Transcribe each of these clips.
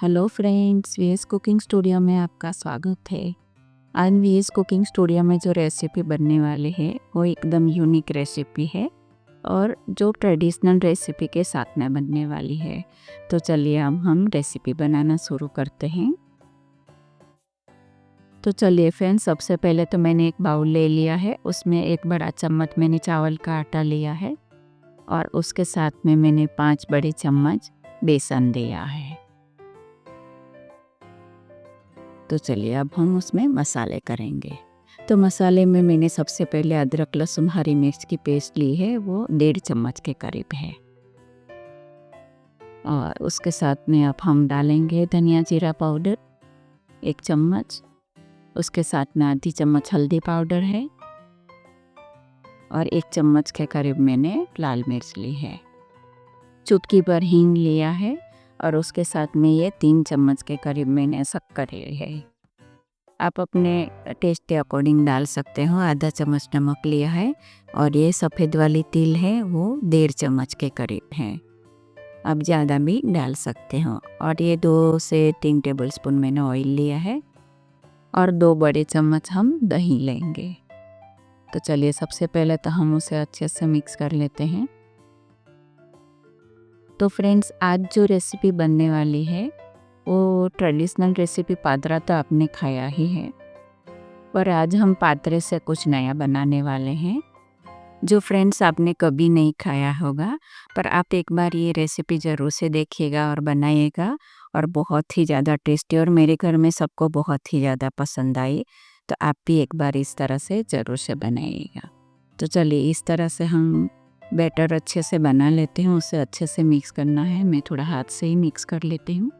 Hello friends, VS cooking studio में आपका स्वागत है। आज वीएस कुकिंग स्टूडियो में जो रेसिपी बनने वाली है वो एकदम यूनिक रेसिपी है और जो ट्रेडिशनल रेसिपी के साथ में बनने वाली है। तो चलिए अब हम रेसिपी बनाना शुरू करते हैं। तो चलिए फ्रेंड्स, सबसे पहले तो मैंने एक बाउल ले लिया है, उसमें एक बड़ा चम्मच मैंने चावल का आटा लिया है और उसके साथ में मैंने 5 बड़े चम्मच बेसन लिया है। तो चलिए अब हम उसमें मसाले करेंगे। तो मसाले में मैंने सबसे पहले अदरक लहसुन हरी मिर्च की पेस्ट ली है, वो 1.5 चम्मच के करीब है। और उसके साथ में अब हम डालेंगे धनिया जीरा पाउडर 1 चम्मच। उसके साथ में आधी चम्मच हल्दी पाउडर है और 1 चम्मच के करीब मैंने लाल मिर्च ली है। चुटकी भर हींग लिया है और उसके साथ में ये 3 चम्मच के करीब मैंने शक्कर ली है। आप अपने टेस्ट के अकॉर्डिंग डाल सकते हो। आधा चम्मच नमक लिया है और ये सफ़ेद वाली तिल है वो 1.5 चम्मच के करीब है। आप ज़्यादा भी डाल सकते हो। और ये 2 से 3 टेबलस्पून मैंने ऑयल लिया है और 2 बड़े चम्मच हम दही लेंगे। तो चलिए सबसे पहले तो हम उसे अच्छे से मिक्स कर लेते हैं। तो फ्रेंड्स, आज जो रेसिपी बनने वाली है वो ट्रेडिशनल रेसिपी पात्रा तो आपने खाया ही है, पर आज हम पात्रे से कुछ नया बनाने वाले हैं जो फ्रेंड्स आपने कभी नहीं खाया होगा। पर आप एक बार ये रेसिपी ज़रूर से देखिएगा और बनाइएगा और बहुत ही ज़्यादा टेस्टी, और मेरे घर में सबको बहुत ही ज़्यादा पसंद आई। तो आप भी एक बार इस तरह से ज़रूर से बनाइएगा। तो चलिए इस तरह से हम बैटर अच्छे से बना लेते हैं। उसे अच्छे से मिक्स करना है, मैं थोड़ा हाथ से ही मिक्स कर लेती हूँ।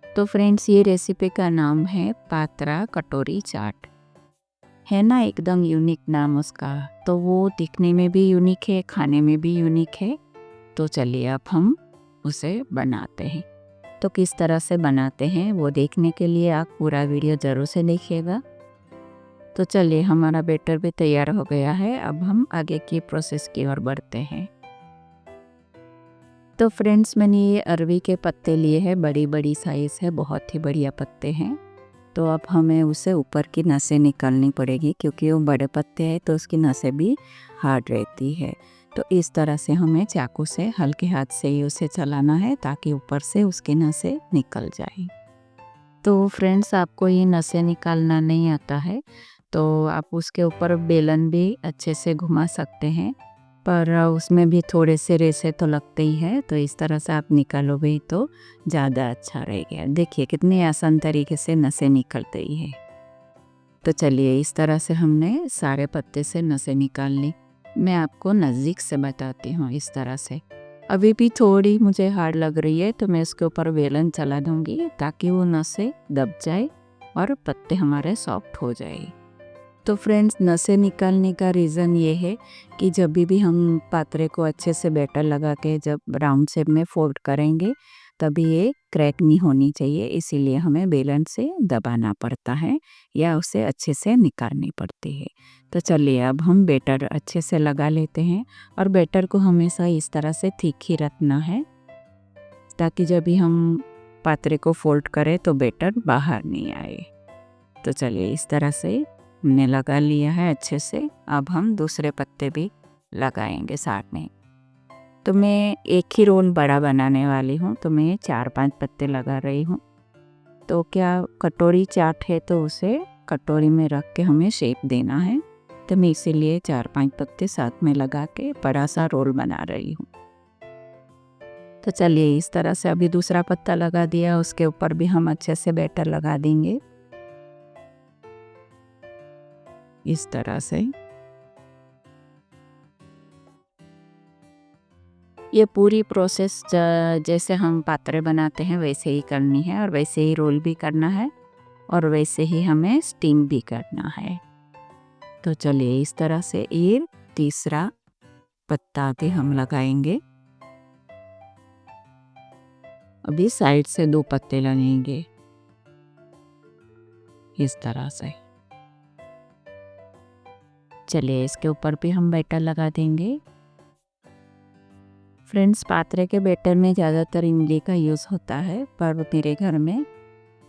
तो फ्रेंड्स, ये रेसिपी का नाम है पात्रा कटोरी चाट। है ना, एकदम यूनिक नाम उसका। तो वो दिखने में भी यूनिक है, खाने में भी यूनिक है। तो चलिए अब हम उसे बनाते हैं। तो किस तरह से बनाते हैं वो देखने के लिए आप पूरा वीडियो ज़रूर से देखिएगा। तो चलिए हमारा बैटर भी तैयार हो गया है। अब हम आगे की प्रोसेस की ओर बढ़ते हैं। तो फ्रेंड्स, मैंने ये अरवी के पत्ते लिए हैं, बड़ी बड़ी साइज़ है, बहुत ही बढ़िया पत्ते हैं। तो अब हमें उसे ऊपर की नसें निकालनी पड़ेगी, क्योंकि वो बड़े पत्ते हैं तो उसकी नसें भी हार्ड रहती है। तो इस तरह से हमें चाकू से हल्के हाथ से ही उसे चलाना है ताकि ऊपर से उसकी नसें निकल जाए। तो फ्रेंड्स, आपको ये नसें निकालना नहीं आता है तो आप उसके ऊपर बेलन भी अच्छे से घुमा सकते हैं, पर उसमें भी थोड़े से रेसे तो लगते ही है। तो इस तरह से आप निकालोगे तो ज़्यादा अच्छा रहेगा। देखिए कितने आसान तरीके से नसें निकलते ही है। तो चलिए इस तरह से हमने सारे पत्ते से नसें निकाल ली। मैं आपको नज़दीक से बताती हूँ इस तरह से। अभी भी थोड़ी मुझे हार्ड लग रही है तो मैं इसके ऊपर बेलन चला दूँगी ताकि वो नसें दब जाए और पत्ते हमारे सॉफ्ट हो जाए। तो फ्रेंड्स, नसें निकालने का रीज़न ये है कि जब भी हम पात्रे को अच्छे से बैटर लगा के जब राउंड शेप में फोल्ड करेंगे तभी ये क्रैक नहीं होनी चाहिए, इसीलिए हमें बेलन से दबाना पड़ता है या उसे अच्छे से निकालनी पड़ती है। तो चलिए अब हम बैटर अच्छे से लगा लेते हैं और बैटर को हमेशा इस तरह से ठीक ही रखना है ताकि जब भी हम पात्रे को फोल्ड करें तो बैटर बाहर नहीं आए। तो चलिए इस तरह से हमने लगा लिया है अच्छे से। अब हम दूसरे पत्ते भी लगाएंगे साथ में। तो मैं एक ही रोल बड़ा बनाने वाली हूँ तो मैं 4-5 पत्ते लगा रही हूँ। तो क्या कटोरी चाट है तो उसे कटोरी में रख के हमें शेप देना है, तो मैं इसीलिए 4-5 पत्ते साथ में लगा के बड़ा सा रोल बना रही हूँ। तो चलिए इस तरह से अभी दूसरा पत्ता लगा दिया, उसके ऊपर भी हम अच्छे से बैटर लगा देंगे इस तरह से। ये पूरी प्रोसेस जैसे हम पात्रे बनाते हैं वैसे ही करनी है और वैसे ही रोल भी करना है और वैसे ही हमें स्टीम भी करना है। तो चलिए इस तरह से ये तीसरा पत्ता भी हम लगाएंगे। अभी साइड से 2 पत्ते लगेंगे इस तरह से। चलिए इसके ऊपर भी हम बैटर लगा देंगे। फ्रेंड्स, पात्रे के बैटर में ज़्यादातर इमली का यूज़ होता है, पर मेरे घर में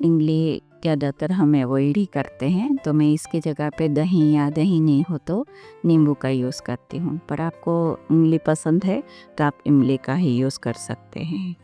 इमली ज़्यादातर हम अवॉइड ही करते हैं, तो मैं इसकी जगह पे दही या दही नहीं हो तो नींबू का यूज़ करती हूँ। पर आपको इमली पसंद है तो आप इमली का ही यूज़ कर सकते हैं।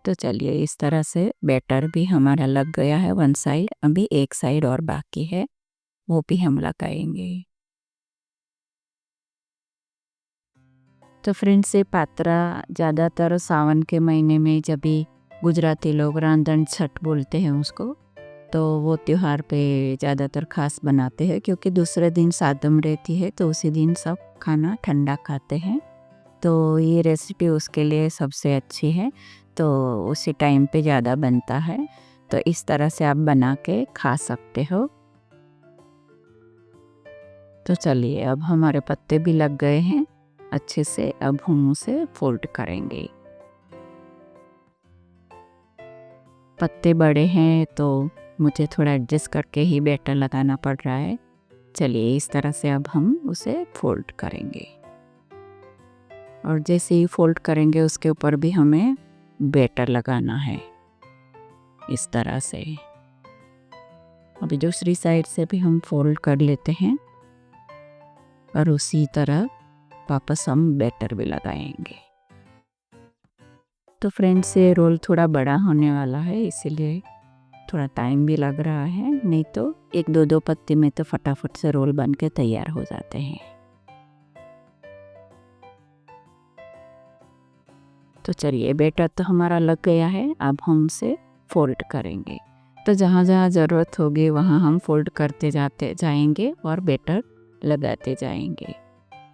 तो चलिए, इस तरह से बैटर भी हमारा लग गया है वन साइड। अभी एक साइड और बाकी है, वो भी हम लगाएंगे। तो फ्रेंड्स, ये पात्रा ज़्यादातर सावन के महीने में, जब भी गुजराती लोग रांधण छठ बोलते हैं उसको, तो वो त्योहार पे ज़्यादातर खास बनाते हैं, क्योंकि दूसरे दिन सादम रहती है तो उसी दिन सब खाना ठंडा खाते हैं। तो ये रेसिपी उसके लिए सबसे अच्छी है, तो उसी टाइम पे ज़्यादा बनता है। तो इस तरह से आप बना के खा सकते हो। तो चलिए, अब हमारे पत्ते भी लग गए हैं अच्छे से। अब हम उसे फोल्ड करेंगे। पत्ते बड़े हैं तो मुझे थोड़ा एडजस्ट करके ही बैटर लगाना पड़ रहा है। चलिए, इस तरह से अब हम उसे फोल्ड करेंगे, और जैसे ही फोल्ड करेंगे उसके ऊपर भी हमें बैटर लगाना है इस तरह से। अभी दूसरी साइड से भी हम फोल्ड कर लेते हैं, और उसी तरह वापस हम बैटर भी लगाएंगे। तो फ्रेंड्स, ये रोल थोड़ा बड़ा होने वाला है, इसीलिए थोड़ा टाइम भी लग रहा है, नहीं तो एक दो पत्ते में तो फटाफट से रोल बन के तैयार हो जाते हैं। तो चलिए, बैटर तो हमारा लग गया है, अब हम उसे फोल्ड करेंगे। तो जहाँ जहाँ ज़रूरत होगी वहाँ हम फोल्ड करते जाते जाएंगे और बैटर लगाते जाएंगे।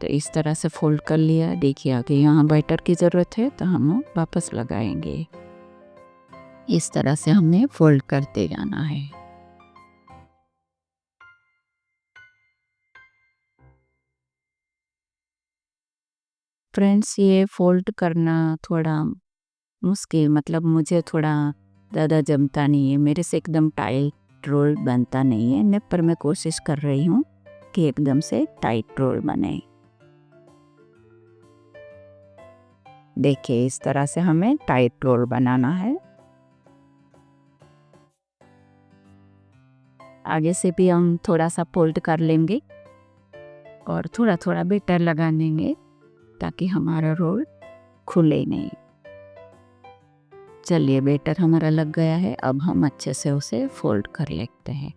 तो इस तरह से फोल्ड कर लिया। देखिए, आगे यहाँ बैटर की ज़रूरत है तो हम वापस लगाएंगे। इस तरह से हमें फोल्ड करते जाना है। फ्रेंड्स, ये फोल्ड करना थोड़ा मुश्किल, मतलब मुझे थोड़ा ज़्यादा जमता नहीं है, मेरे से एकदम टाइट रोल बनता नहीं है, पर मैं कोशिश कर रही हूँ कि एकदम से टाइट रोल बने। देखिए, इस तरह से हमें टाइट रोल बनाना है। आगे से भी हम थोड़ा सा फोल्ड कर लेंगे और थोड़ा थोड़ा बैटर लगा देंगे, ताकि हमारा रोल खुले नहीं। चलिए, बैटर हमारा लग गया है, अब हम अच्छे से उसे फोल्ड कर लेते हैं।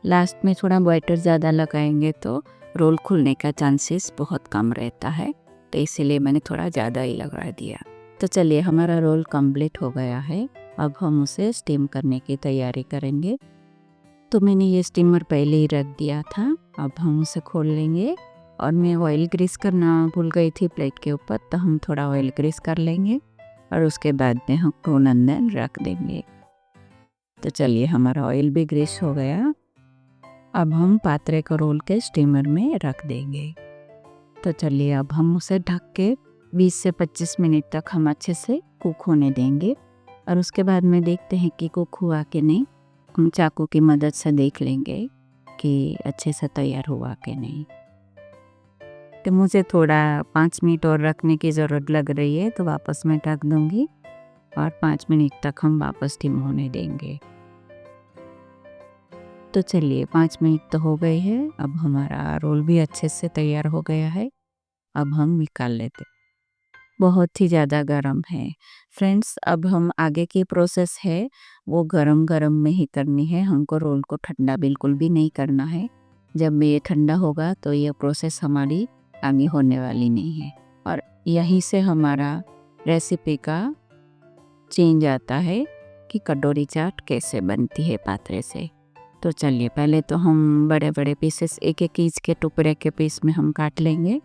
लास्ट में थोड़ा बैटर ज़्यादा लगाएंगे तो रोल खुलने का चांसेस बहुत कम रहता है, तो इसीलिए मैंने थोड़ा ज़्यादा ही लगा दिया। तो चलिए, हमारा रोल कंप्लीट हो गया है। अब हम उसे स्टीम करने की तैयारी करेंगे। तो मैंने ये स्टीमर पहले ही रख दिया था। अब हम उसे खोल लेंगे, और मैं ऑयल ग्रीस करना भूल गई थी प्लेट के ऊपर, तो हम थोड़ा ऑयल ग्रीस कर लेंगे और उसके बाद में हम कोन अंदर रख देंगे। तो चलिए, हमारा ऑयल भी ग्रीस हो गया। अब हम पात्रे को रोल के स्टीमर में रख देंगे। तो चलिए, अब हम उसे ढक के 20 से 25 मिनट तक हम अच्छे से कुक होने देंगे, और उसके बाद में देखते हैं कि कुक हुआ कि नहीं। हम चाकू की मदद से देख लेंगे कि अच्छे से तैयार हुआ कि नहीं। तो मुझे थोड़ा 5 मिनट और रखने की ज़रूरत लग रही है, तो वापस मैं ढक दूँगी और 5 मिनट तक हम वापस स्टीम होने देंगे। तो चलिए, 5 मिनट तो हो गए हैं। अब हमारा रोल भी अच्छे से तैयार हो गया है। अब हम निकाल लेते। बहुत ही ज़्यादा गर्म है फ्रेंड्स। अब हम आगे की प्रोसेस है वो गरम गरम में ही करनी है। हमको रोल को ठंडा बिल्कुल भी नहीं करना है। जब ये ठंडा होगा तो ये प्रोसेस हमारी आगे होने वाली नहीं है, और यहीं से हमारा रेसिपी का चेंज आता है कि कटोरी चाट कैसे बनती है पात्रे से। तो चलिए, पहले तो हम बड़े बड़े पीसेस, एक एक इंच के टुकड़े के पीस में हम काट लेंगे।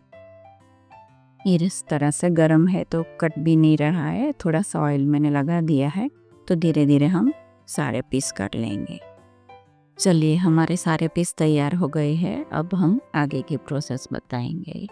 ये इस तरह से गर्म है तो कट भी नहीं रहा है, थोड़ा सा ऑयल मैंने लगा दिया है, तो धीरे धीरे हम सारे पीस काट लेंगे। चलिए, हमारे सारे पीस तैयार हो गए हैं। अब हम आगे की प्रोसेस बताएंगे।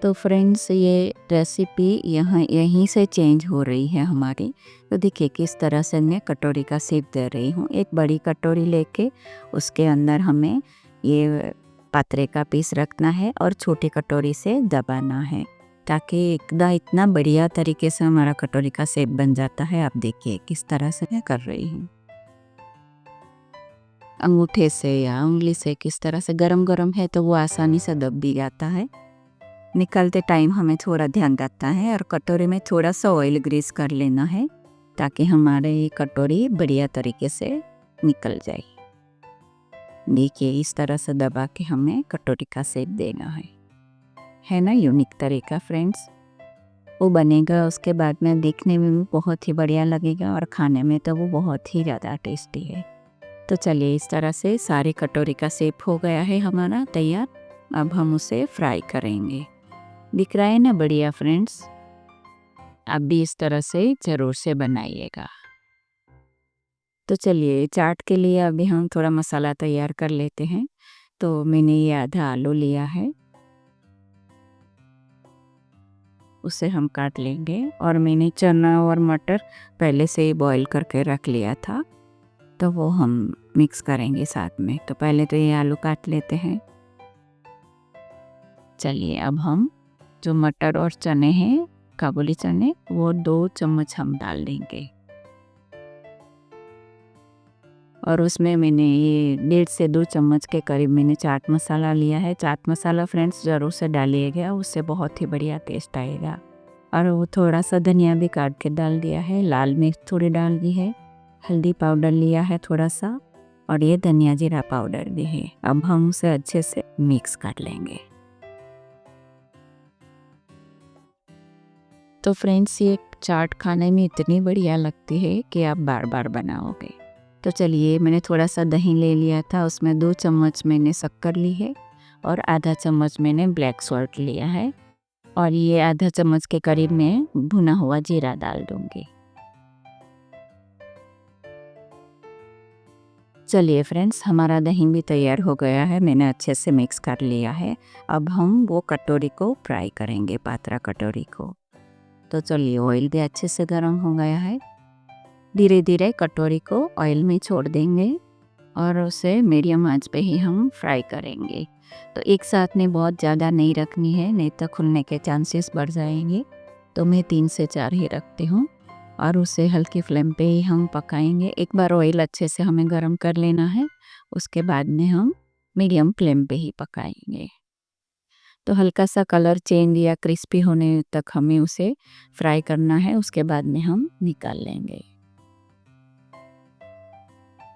तो फ्रेंड्स, ये रेसिपी यहीं से चेंज हो रही है हमारी। तो देखिए, किस तरह से मैं कटोरी का शेप दे रही हूँ। एक बड़ी कटोरी लेके उसके अंदर हमें ये पात्रे का पीस रखना है और छोटी कटोरी से दबाना है ताकि एकदम इतना बढ़िया तरीके से हमारा कटोरी का शेप बन जाता है। आप देखिए किस तरह से मैं कर रही हूँ। अंगूठे से या उंगली से किस तरह से, गरम गरम है तो वो आसानी से दब भी जाता है। निकालते टाइम हमें थोड़ा ध्यान रखना है और कटोरी में थोड़ा सा ऑयल ग्रीस कर लेना है ताकि हमारे ये कटोरी बढ़िया तरीके से निकल जाए। देखिए इस तरह से दबा के हमें कटोरी का शेप देना है ना यूनिक तरीका फ्रेंड्स। वो बनेगा उसके बाद में देखने में भी बहुत ही बढ़िया लगेगा और खाने में तो वो बहुत ही ज़्यादा टेस्टी है। तो चलिए इस तरह से सारी कटोरी का शेप हो गया है हमारा तैयार। अब हम उसे फ्राई करेंगे। दिख रहा है ना बढ़िया फ्रेंड्स। आप भी इस तरह से ज़रूर से बनाइएगा। तो चलिए चाट के लिए अभी हम थोड़ा मसाला तैयार कर लेते हैं। तो मैंने ये आधा आलू लिया है, उसे हम काट लेंगे। और मैंने चना और मटर पहले से ही बॉईल करके रख लिया था, तो वो हम मिक्स करेंगे साथ में। तो पहले तो ये आलू काट लेते हैं। चलिए अब हम जो मटर और चने हैं, काबुली चने, वो 2 चम्मच हम डाल देंगे। और उसमें मैंने ये 1.5 से 2 चम्मच के करीब मैंने चाट मसाला लिया है। चाट मसाला फ्रेंड्स ज़रूर से डालिएगा, उससे बहुत ही बढ़िया टेस्ट आएगा। और वो थोड़ा सा धनिया भी काट के डाल दिया है, लाल मिर्च थोड़ी डाल दी है, हल्दी पाउडर लिया है थोड़ा सा, और ये धनिया जीरा पाउडर भी है। अब हम उसे अच्छे से मिक्स कर लेंगे। तो फ्रेंड्स ये चाट खाने में इतनी बढ़िया लगती है कि आप बार बार बनाओगे। तो चलिए मैंने थोड़ा सा दही ले लिया था, उसमें 2 चम्मच मैंने शक्कर ली है और आधा चम्मच मैंने ब्लैक सॉल्ट लिया है। और ये आधा चम्मच के करीब मैं भुना हुआ जीरा डाल दूंगी। चलिए फ्रेंड्स हमारा दही भी तैयार हो गया है, मैंने अच्छे से मिक्स कर लिया है। अब हम वो कटोरी को फ्राई करेंगे, पात्रा कटोरी को। तो चलिए ऑयल भी अच्छे से गर्म हो गया है। धीरे धीरे कटोरी को ऑयल में छोड़ देंगे और उसे मीडियम आंच पे ही हम फ्राई करेंगे। तो एक साथ में बहुत ज़्यादा नहीं रखनी है, नहीं तो खुलने के चांसेस बढ़ जाएंगे। तो मैं 3 से 4 ही रखती हूँ और उसे हल्की फ्लेम पे ही हम पकाएंगे। एक बार ऑयल अच्छे से हमें गर्म कर लेना है, उसके बाद में हम मीडियम फ्लेम पे ही पकाएंगे। तो हल्का सा कलर चेंज या क्रिस्पी होने तक हमें उसे फ्राई करना है, उसके बाद में हम निकाल लेंगे।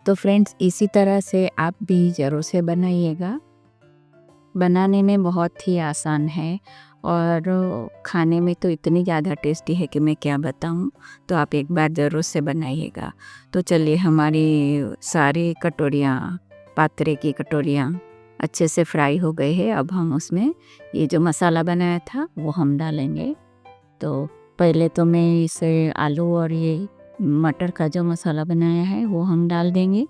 तो फ्रेंड्स इसी तरह से आप भी ज़रूर से बनाइएगा। बनाने में बहुत ही आसान है और खाने में तो इतनी ज़्यादा टेस्टी है कि मैं क्या बताऊं। तो आप एक बार ज़रूर से बनाइएगा। तो चलिए हमारी सारी कटोरियाँ, पात्रे की कटोरियाँ अच्छे से फ्राई हो गई है। अब हम उसमें ये जो मसाला बनाया था वो हम डालेंगे। तो पहले तो मैं इसे आलू और ये मटर का जो मसाला बनाया है वो हम डाल देंगे।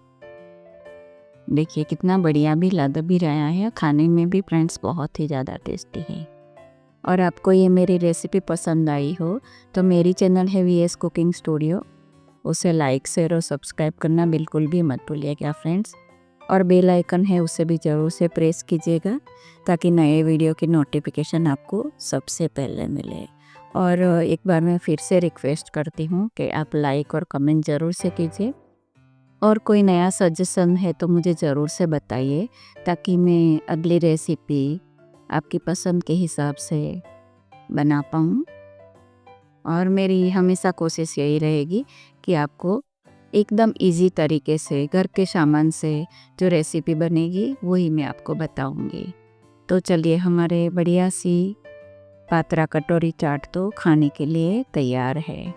देखिए कितना बढ़िया भी लग भी रहा है, खाने में भी फ्रेंड्स बहुत ही ज़्यादा टेस्टी है। और आपको ये मेरी रेसिपी पसंद आई हो तो मेरी चैनल है वीएस कुकिंग स्टूडियो, उसे लाइक शेयर और सब्सक्राइब करना बिल्कुल भी मत भूलिएगा फ्रेंड्स। और बेल आइकन है उसे भी ज़रूर से प्रेस कीजिएगा ताकि नए वीडियो की नोटिफिकेशन आपको सबसे पहले मिले। और एक बार मैं फिर से रिक्वेस्ट करती हूँ कि आप लाइक और कमेंट ज़रूर से कीजिए। और कोई नया सजेशन है तो मुझे ज़रूर से बताइए ताकि मैं अगली रेसिपी आपकी पसंद के हिसाब से बना पाऊँ। और मेरी हमेशा कोशिश यही रहेगी कि आपको एकदम इजी तरीके से घर के सामान से जो रेसिपी बनेगी वही मैं आपको बताऊंगी। तो चलिए हमारे बढ़िया सी पात्रा कटोरी चाट तो खाने के लिए तैयार है।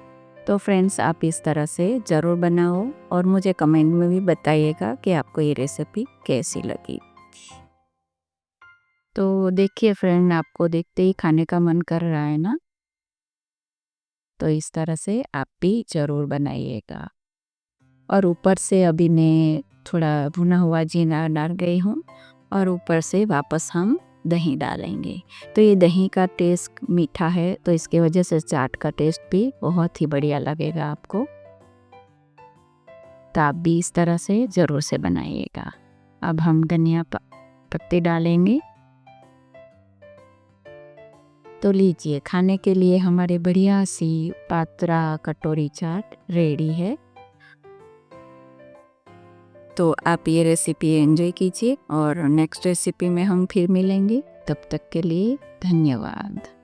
तो फ्रेंड्स आप इस तरह से ज़रूर बनाओ और मुझे कमेंट में भी बताइएगा कि आपको ये रेसिपी कैसी लगी। तो देखिए फ्रेंड, आपको देखते ही खाने का मन कर रहा है ना। तो इस तरह से आप भी ज़रूर बनाइएगा। और ऊपर से अभी मैं थोड़ा भुना हुआ जीरा डाल गई हूँ और ऊपर से वापस हम दही डालेंगे। तो ये दही का टेस्ट मीठा है तो इसके वजह से चाट का टेस्ट भी बहुत ही बढ़िया लगेगा आपको। तो आप भी इस तरह से ज़रूर से बनाइएगा। अब हम धनिया पत्ते डालेंगे। तो लीजिए, खाने के लिए हमारे बढ़िया सी पात्रा कटोरी चाट रेडी है। तो आप ये रेसिपी एंजॉय कीजिए और नेक्स्ट रेसिपी में हम फिर मिलेंगे। तब तक के लिए धन्यवाद।